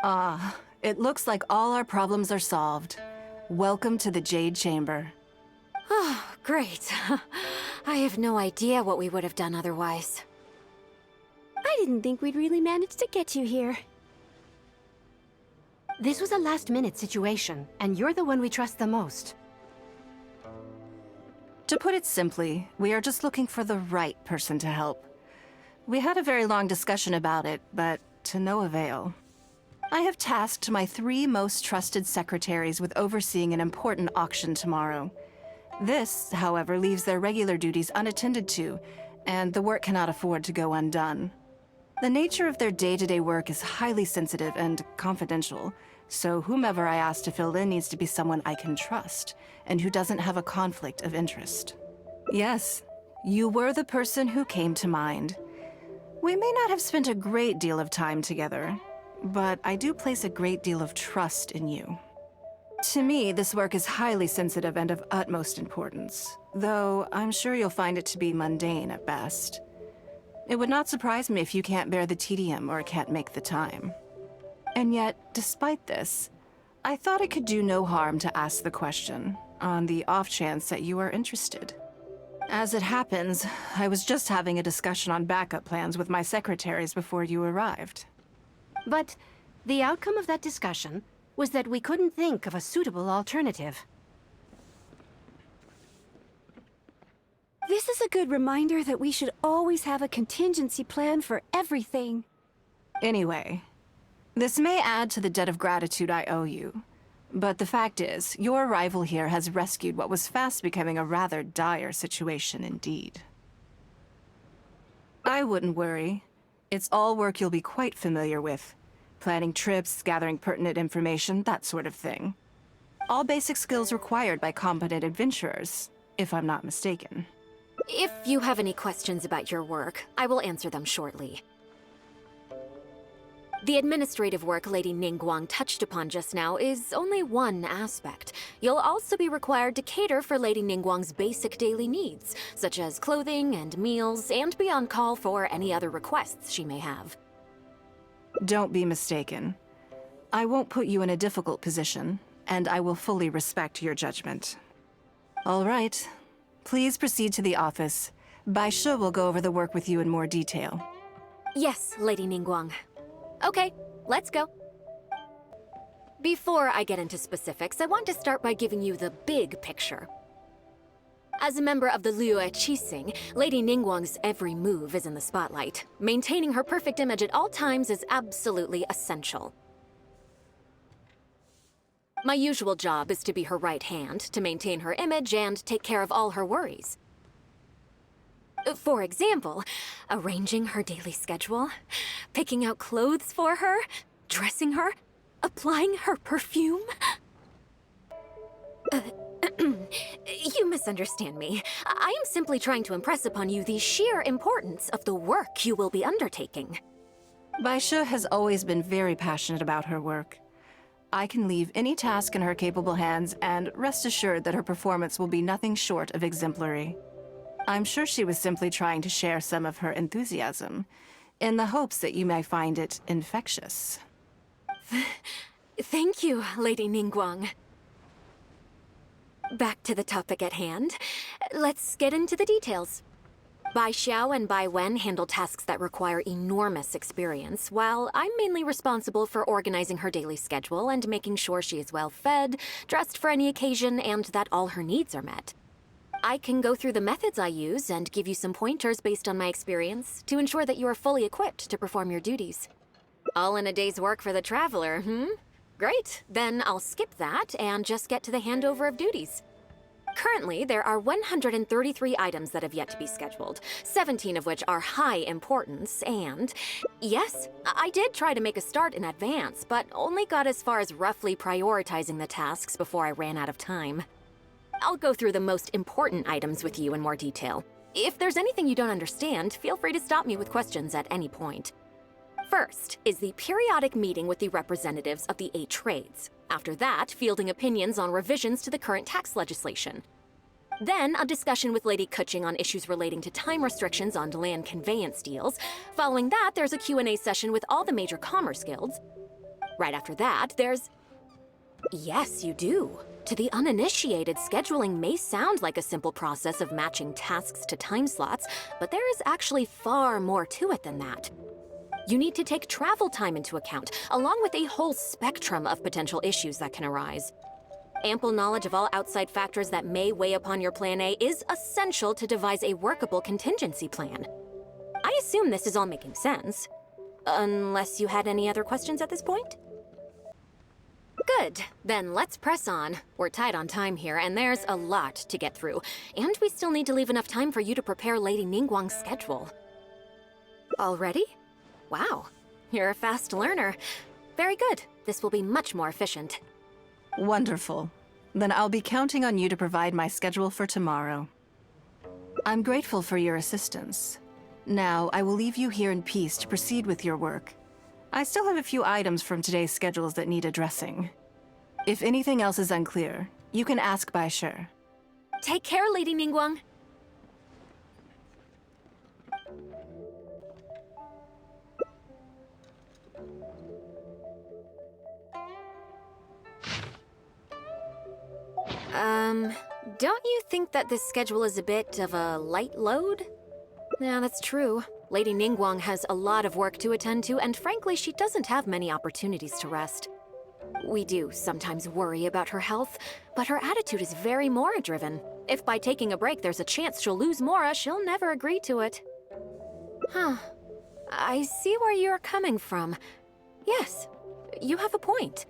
Ah, it looks like all our problems are solved. Welcome to the Jade Chamber. Oh, great. I have no idea what we would have done otherwise. I didn't think we'd really manage to get you here. This was a last-minute situation, and you're the one we trust the most. To put it simply, we are just looking for the right person to help. We had a very long discussion about it, but to no avail. I have tasked my 3 most trusted secretaries with overseeing an important auction tomorrow. This, however, leaves their regular duties unattended to, and the work cannot afford to go undone. The nature of their day-to-day work is highly sensitive and confidential, so whomever I ask to fill in needs to be someone I can trust, and who doesn't have a conflict of interest. Yes, you were the person who came to mind. We may not have spent a great deal of time together, but I do place a great deal of trust in you. To me, this work is highly sensitive and of utmost importance, though I'm sure you'll find it to be mundane at best. It would not surprise me if you can't bear the tedium or can't make the time. And yet, despite this, I thought it could do no harm to ask the question, on the off chance that you are interested. As it happens, I was just having a discussion on backup plans with my secretaries before you arrived. But the outcome of that discussion was that we couldn't think of a suitable alternative. This is a good reminder that we should always have a contingency plan for everything. Anyway, this may add to the debt of gratitude I owe you, but the fact is, your arrival here has rescued what was fast becoming a rather dire situation indeed. I wouldn't worry. It's all work you'll be quite familiar with. Planning trips, gathering pertinent information, that sort of thing. All basic skills required by competent adventurers, if I'm not mistaken. If you have any questions about your work, I will answer them shortly. The administrative work Lady Ningguang touched upon just now is only one aspect. You'll also be required to cater for Lady Ningguang's basic daily needs, such as clothing and meals, and be on call for any other requests she may have. Don't be mistaken. I won't put you in a difficult position, and I will fully respect your judgment. All right. Please proceed to the office. Bai Shi will go over the work with you in more detail. Yes, Lady Ningguang. Okay, let's go. Before I get into specifics, I want to start by giving you the big picture. As a member of the Liyue Qixing, Lady Ningguang's every move is in the spotlight. Maintaining her perfect image at all times is absolutely essential. My usual job is to be her right hand, to maintain her image and take care of all her worries. For example, arranging her daily schedule, picking out clothes for her, dressing her, applying her perfume. You misunderstand me. I am simply trying to impress upon you the sheer importance of the work you will be undertaking. Bai Shi has always been very passionate about her work. I can leave any task in her capable hands, and rest assured that her performance will be nothing short of exemplary. I'm sure she was simply trying to share some of her enthusiasm, in the hopes that you may find it infectious. Thank you, Lady Ningguang. Back to the topic at hand. Let's get into the details. Bai Xiao and Bai Wen handle tasks that require enormous experience, while I'm mainly responsible for organizing her daily schedule and making sure she is well fed, dressed for any occasion, and that all her needs are met. I can go through the methods I use and give you some pointers based on my experience to ensure that you are fully equipped to perform your duties. All in a day's work for the traveler, Great, then I'll skip that and just get to the handover of duties. Currently, there are 133 items that have yet to be scheduled, 17 of which are high importance, and yes, I did try to make a start in advance, but only got as far as roughly prioritizing the tasks before I ran out of time. I'll go through the most important items with you in more detail. If there's anything you don't understand, feel free to stop me with questions at any point. First is the periodic meeting with the representatives of the 8 trades. After that, fielding opinions on revisions to the current tax legislation. Then, a discussion with Lady Kuching on issues relating to time restrictions on land conveyance deals. Following that, there's a Q&A session with all the major commerce guilds. Right after that, there's... Yes, you do. To the uninitiated, scheduling may sound like a simple process of matching tasks to time slots, but there is actually far more to it than that. You need to take travel time into account, along with a whole spectrum of potential issues that can arise. Ample knowledge of all outside factors that may weigh upon your Plan A is essential to devise a workable contingency plan. I assume this is all making sense. Unless you had any other questions at this point? Good. Then let's press on. We're tight on time here, and there's a lot to get through. And we still need to leave enough time for you to prepare Lady Ningguang's schedule. Already? Wow. You're a fast learner. Very good. This will be much more efficient. Wonderful. Then I'll be counting on you to provide my schedule for tomorrow. I'm grateful for your assistance. Now, I will leave you here in peace to proceed with your work. I still have a few items from today's schedules that need addressing. If anything else is unclear, you can ask Bai Shi. Take care, Lady Ningguang. Don't you think that this schedule is a bit of a light load? Yeah, that's true. Lady Ningguang has a lot of work to attend to, and frankly, she doesn't have many opportunities to rest. We do sometimes worry about her health, but her attitude is very Mora-driven. If by taking a break there's a chance she'll lose Mora, she'll never agree to it. Huh. I see where you're coming from. Yes, you have a point.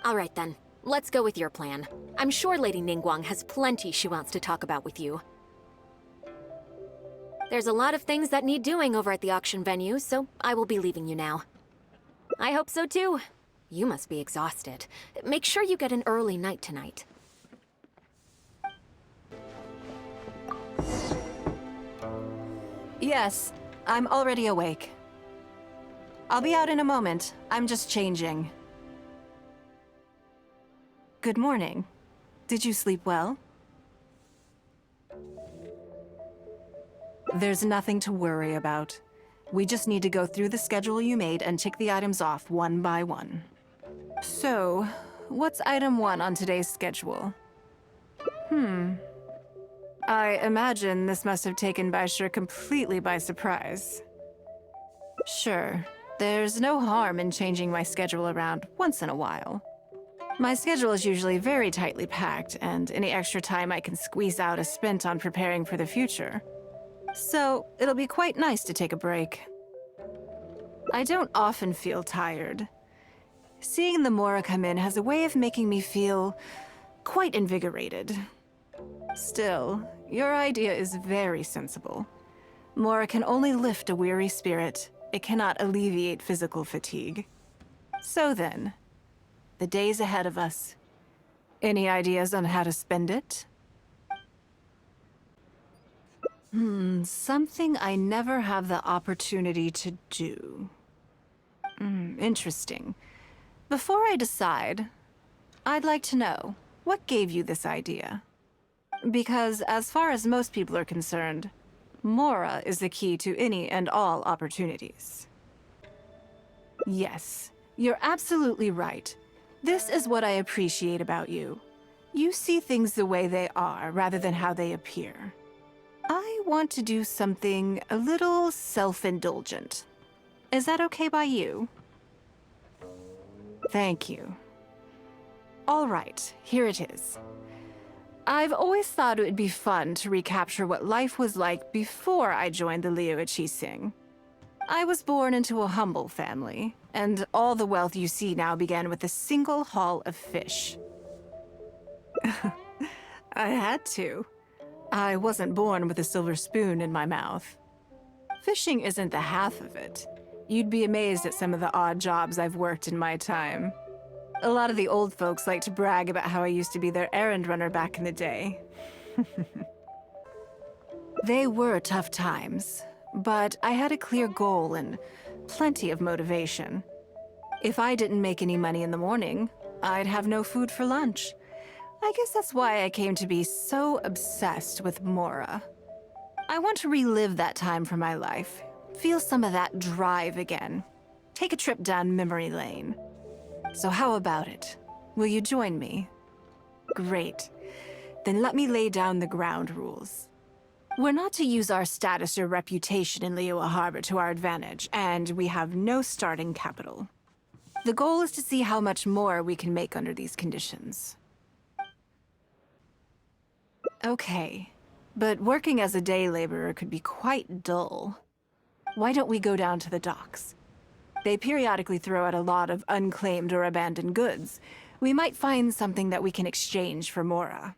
All right then, let's go with your plan. I'm sure Lady Ningguang has plenty she wants to talk about with you. There's a lot of things that need doing over at the auction venue, so I will be leaving you now. I hope so too. You must be exhausted. Make sure you get an early night tonight. Yes, I'm already awake. I'll be out in a moment. I'm just changing. Good morning. Did you sleep well? There's nothing to worry about. We just need to go through the schedule you made and tick the items off one by one. So, what's item 1 on today's schedule? I imagine this must have taken Bai Shi completely by surprise. Sure, there's no harm in changing my schedule around once in a while. My schedule is usually very tightly packed, and any extra time I can squeeze out is spent on preparing for the future. So, it'll be quite nice to take a break. I don't often feel tired. Seeing the Mora come in has a way of making me feel quite invigorated. Still, your idea is very sensible. Mora can only lift a weary spirit. It cannot alleviate physical fatigue. So then, the days ahead of us. Any ideas on how to spend it? Something I never have the opportunity to do. Interesting. Before I decide, I'd like to know, what gave you this idea? Because as far as most people are concerned, Mora is the key to any and all opportunities. Yes, you're absolutely right. This is what I appreciate about you. You see things the way they are, rather than how they appear. I want to do something a little self-indulgent. Is that okay by you? Thank you. All right, here it is. I've always thought it would be fun to recapture what life was like before I joined the Liu Qixing. I was born into a humble family, and all the wealth you see now began with a single haul of fish. I had to. I wasn't born with a silver spoon in my mouth. Fishing isn't the half of it. You'd be amazed at some of the odd jobs I've worked in my time. A lot of the old folks like to brag about how I used to be their errand runner back in the day. They were tough times, but I had a clear goal and plenty of motivation. If I didn't make any money in the morning, I'd have no food for lunch. I guess that's why I came to be so obsessed with Mora. I want to relive that time from my life, feel some of that drive again, take a trip down memory lane. So how about it? Will you join me? Great. Then let me lay down the ground rules. We're not to use our status or reputation in Liyue Harbor to our advantage, and we have no starting capital. The goal is to see how much more we can make under these conditions. Okay, but working as a day laborer could be quite dull. Why don't we go down to the docks? They periodically throw out a lot of unclaimed or abandoned goods. We might find something that we can exchange for Mora.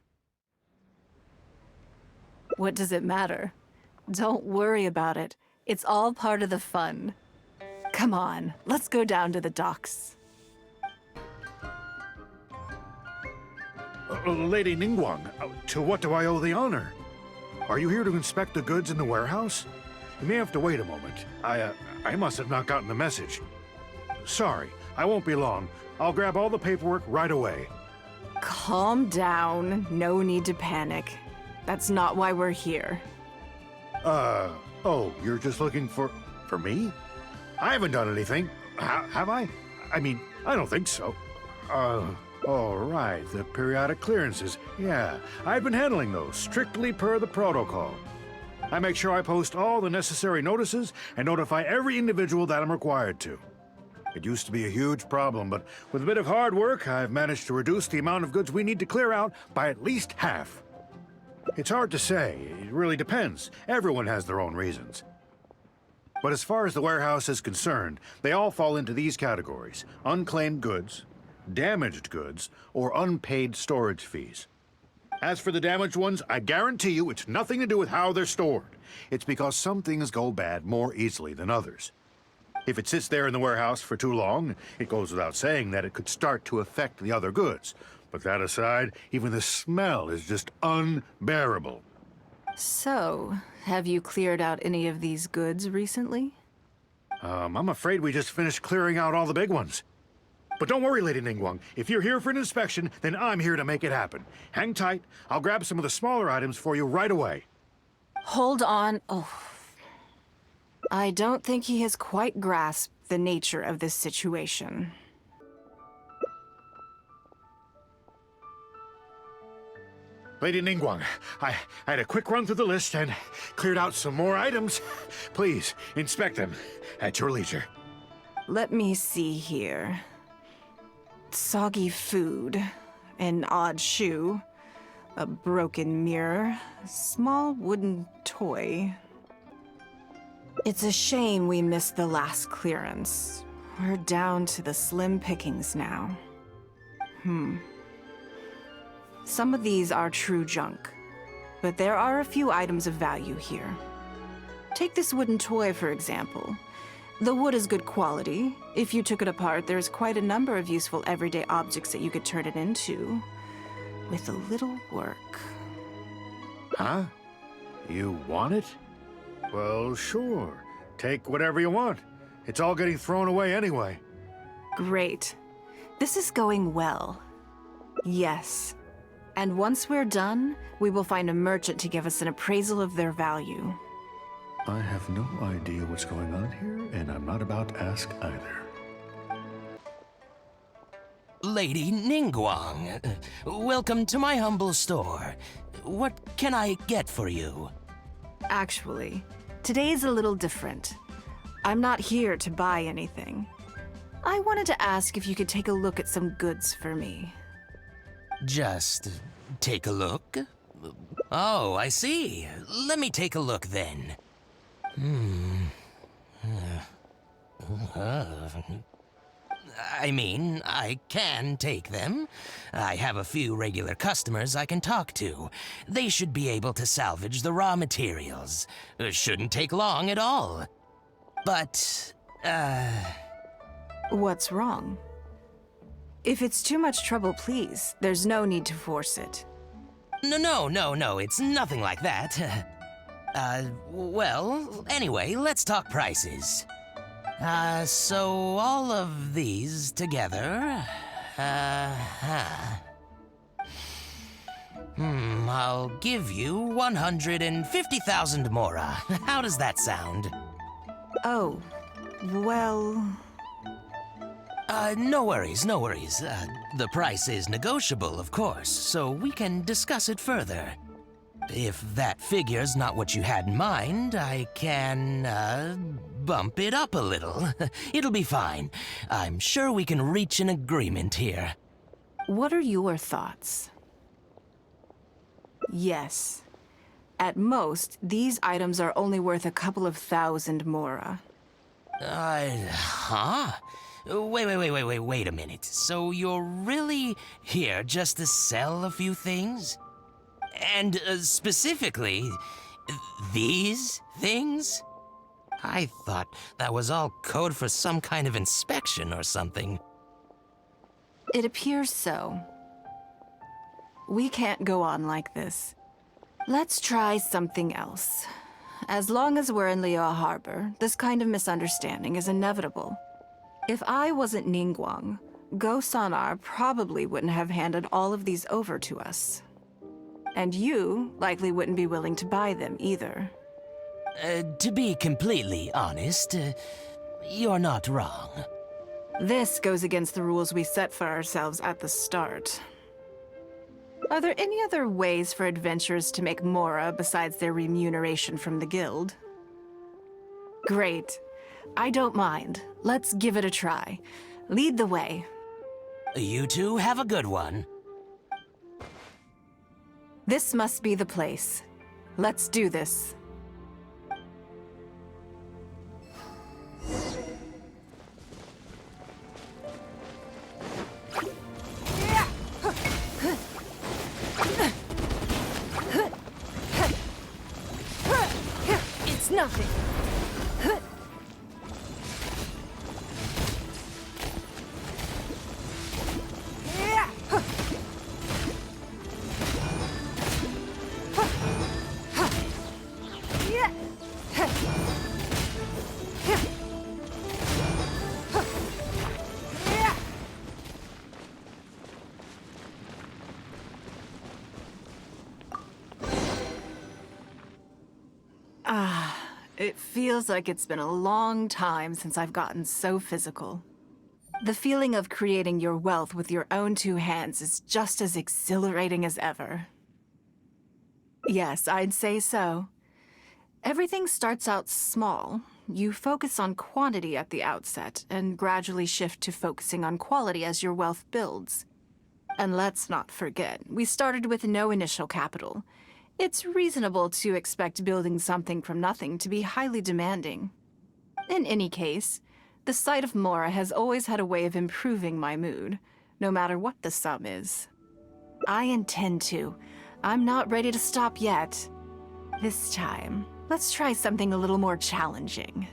What does it matter? Don't worry about it. It's all part of the fun. Come on, let's go down to the docks. Lady Ningguang, to what do I owe the honor? Are you here to inspect the goods in the warehouse? You may have to wait a moment. I must have not gotten the message. Sorry, I won't be long. I'll grab all the paperwork right away. Calm down. No need to panic. That's not why we're here. Oh, you're just looking for me? I haven't done anything. Have I? I mean, I don't think so. All right, the periodic clearances. Yeah, I've been handling those, strictly per the protocol. I make sure I post all the necessary notices and notify every individual that I'm required to. It used to be a huge problem, but with a bit of hard work, I've managed to reduce the amount of goods we need to clear out by at least half. It's hard to say. It really depends. Everyone has their own reasons. But as far as the warehouse is concerned, they all fall into these categories: unclaimed goods, damaged goods, or unpaid storage fees. As for the damaged ones, I guarantee you it's nothing to do with how they're stored. It's because some things go bad more easily than others. If it sits there in the warehouse for too long, it goes without saying that it could start to affect the other goods. But that aside, even the smell is just unbearable. So, have you cleared out any of these goods recently? I'm afraid we just finished clearing out all the big ones. But don't worry, Lady Ningguang. If you're here for an inspection, then I'm here to make it happen. Hang tight. I'll grab some of the smaller items for you right away. Hold on. Oh. I don't think he has quite grasped the nature of this situation. Lady Ningguang, I had a quick run through the list and cleared out some more items. Please, inspect them at your leisure. Let me see here. Soggy food, an odd shoe, a broken mirror, a small wooden toy. It's a shame we missed the last clearance. We're down to the slim pickings now. Some of these are true junk, but there are a few items of value here. Take this wooden toy, for example. The wood is good quality. If you took it apart, there's quite a number of useful everyday objects that you could turn it into, with a little work. Huh? You want it? Well, sure. Take whatever you want. It's all getting thrown away anyway. Great. This is going well. Yes. And once we're done, we will find a merchant to give us an appraisal of their value. I have no idea what's going on here, and I'm not about to ask either. Lady Ningguang, welcome to my humble store. What can I get for you? Actually, today's a little different. I'm not here to buy anything. I wanted to ask if you could take a look at some goods for me. Just take a look? Oh, I see. Let me take a look then. I mean, I can take them. I have a few regular customers I can talk to. They should be able to salvage the raw materials. Shouldn't take long at all. But, What's wrong? If it's too much trouble, please, there's no need to force it. No, it's nothing like that. Well, anyway, let's talk prices. So all of these together, I'll give you 150,000 Mora. How does that sound? Oh, well... No worries, no worries. The price is negotiable, of course, so we can discuss it further. If that figure's not what you had in mind, I can, bump it up a little. It'll be fine. I'm sure we can reach an agreement here. What are your thoughts? Yes. At most, these items are only worth a couple of thousand mora. Huh? Wait a minute. So you're really here just to sell a few things? And specifically, these things? I thought that was all code for some kind of inspection or something. It appears so. We can't go on like this. Let's try something else. As long as we're in Liyue Harbor, this kind of misunderstanding is inevitable. If I wasn't Ningguang, Go Sonar probably wouldn't have handed all of these over to us. And you likely wouldn't be willing to buy them either. To be completely honest, you're not wrong. This goes against the rules we set for ourselves at the start. Are there any other ways for adventurers to make mora besides their remuneration from the guild? Great. I don't mind. Let's give it a try. Lead the way. You two have a good one. This must be the place. Let's do this. It's nothing. It feels like it's been a long time since I've gotten so physical. The feeling of creating your wealth with your own two hands is just as exhilarating as ever. Yes, I'd say so. Everything starts out small. You focus on quantity at the outset, and gradually shift to focusing on quality as your wealth builds. And let's not forget, we started with no initial capital. It's reasonable to expect building something from nothing to be highly demanding. In any case, the sight of mora has always had a way of improving my mood, no matter what the sum is. I intend to. I'm not ready to stop yet. This time, let's try something a little more challenging.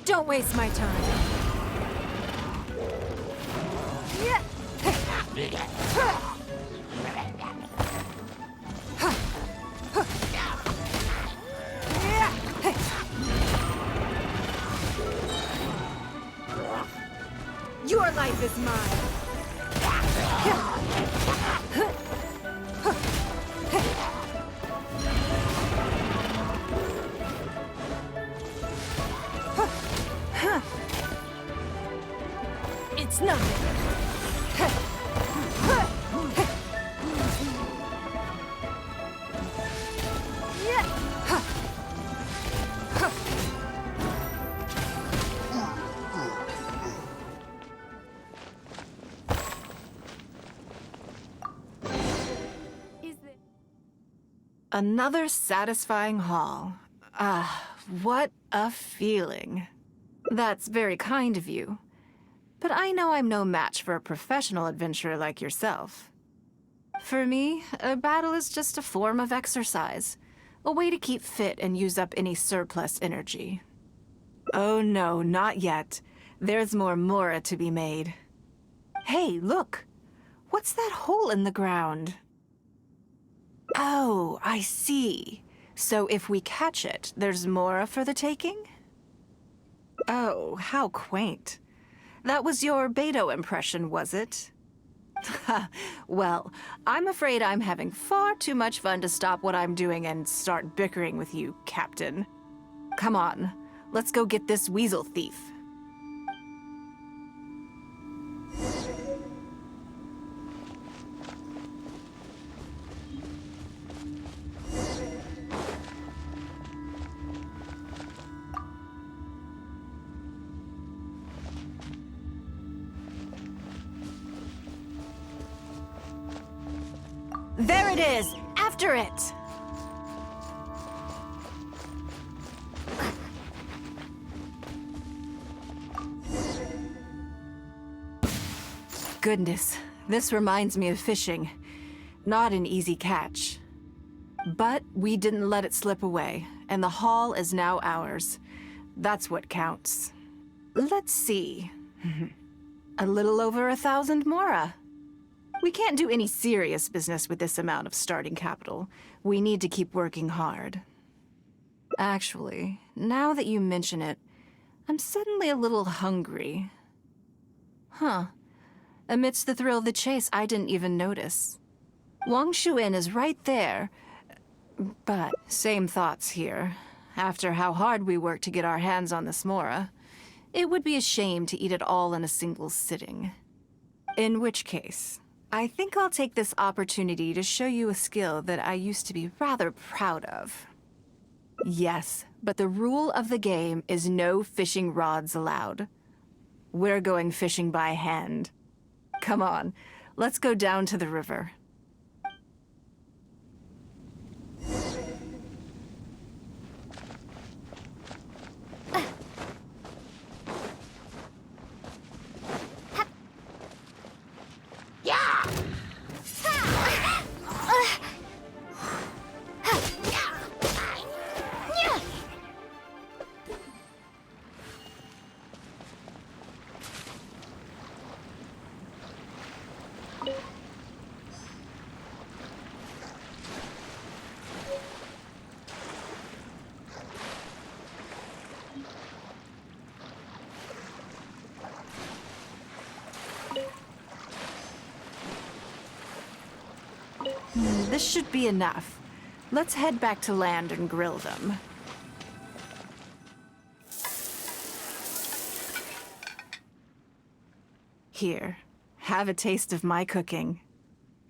Don't waste my time. Your life is mine. It's nothing. Another satisfying haul. What a feeling. That's very kind of you. But I know I'm no match for a professional adventurer like yourself. For me, a battle is just a form of exercise, a way to keep fit and use up any surplus energy. Oh no, not yet. There's more mora to be made. Hey, look! What's that hole in the ground? Oh, I see. So if we catch it, there's mora for the taking? Oh, how quaint. That was your Beto impression, was it? Well, I'm afraid I'm having far too much fun to stop what I'm doing and start bickering with you, Captain. Come on, let's go get this weasel thief. There it is! After it! Goodness, this reminds me of fishing. Not an easy catch. But we didn't let it slip away, and the haul is now ours. That's what counts. Let's see. A little over 1,000 mora. We can't do any serious business with this amount of starting capital. We need to keep working hard. Actually, now that you mention it, I'm suddenly a little hungry. Huh. Amidst the thrill of the chase, I didn't even notice. Wangshu Inn is right there. But same thoughts here. After how hard we worked to get our hands on this mora, it would be a shame to eat it all in a single sitting. In which case, I think I'll take this opportunity to show you a skill that I used to be rather proud of. Yes, but the rule of the game is no fishing rods allowed. We're going fishing by hand. Come on, let's go down to the river. This should be enough. Let's head back to land and grill them. Here, have a taste of my cooking.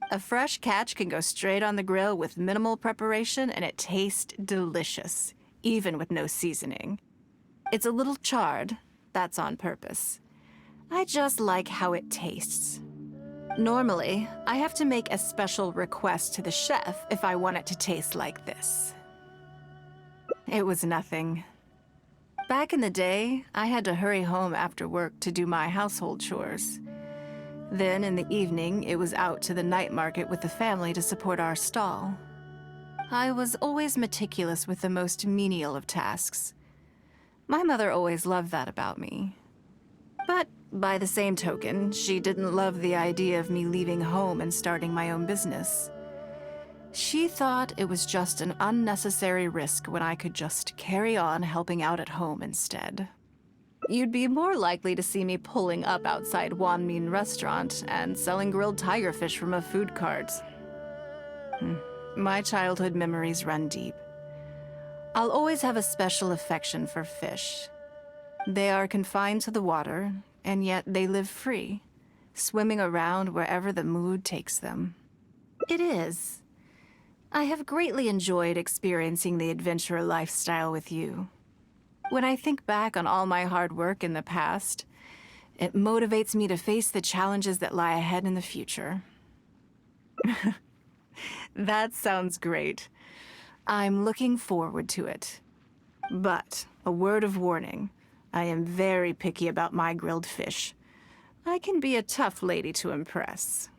A fresh catch can go straight on the grill with minimal preparation and it tastes delicious, even with no seasoning. It's a little charred, that's on purpose. I just like how it tastes. Normally, I have to make a special request to the chef if I want it to taste like this. It was nothing. Back in the day, I had to hurry home after work to do my household chores. Then in the evening, it was out to the night market with the family to support our stall. I was always meticulous with the most menial of tasks. My mother always loved that about me. But by the same token, she didn't love the idea of me leaving home and starting my own business. She thought it was just an unnecessary risk when I could just carry on helping out at home instead. You'd be more likely to see me pulling up outside Wanmin Restaurant and selling grilled tigerfish from a food cart. My childhood memories run deep. I'll always have a special affection for fish. They are confined to the water, and yet they live free, swimming around wherever the mood takes them. It is. I have greatly enjoyed experiencing the adventurer lifestyle with you. When I think back on all my hard work in the past, it motivates me to face the challenges that lie ahead in the future. That sounds great. I'm looking forward to it. But, a word of warning, I am very picky about my grilled fish. I can be a tough lady to impress.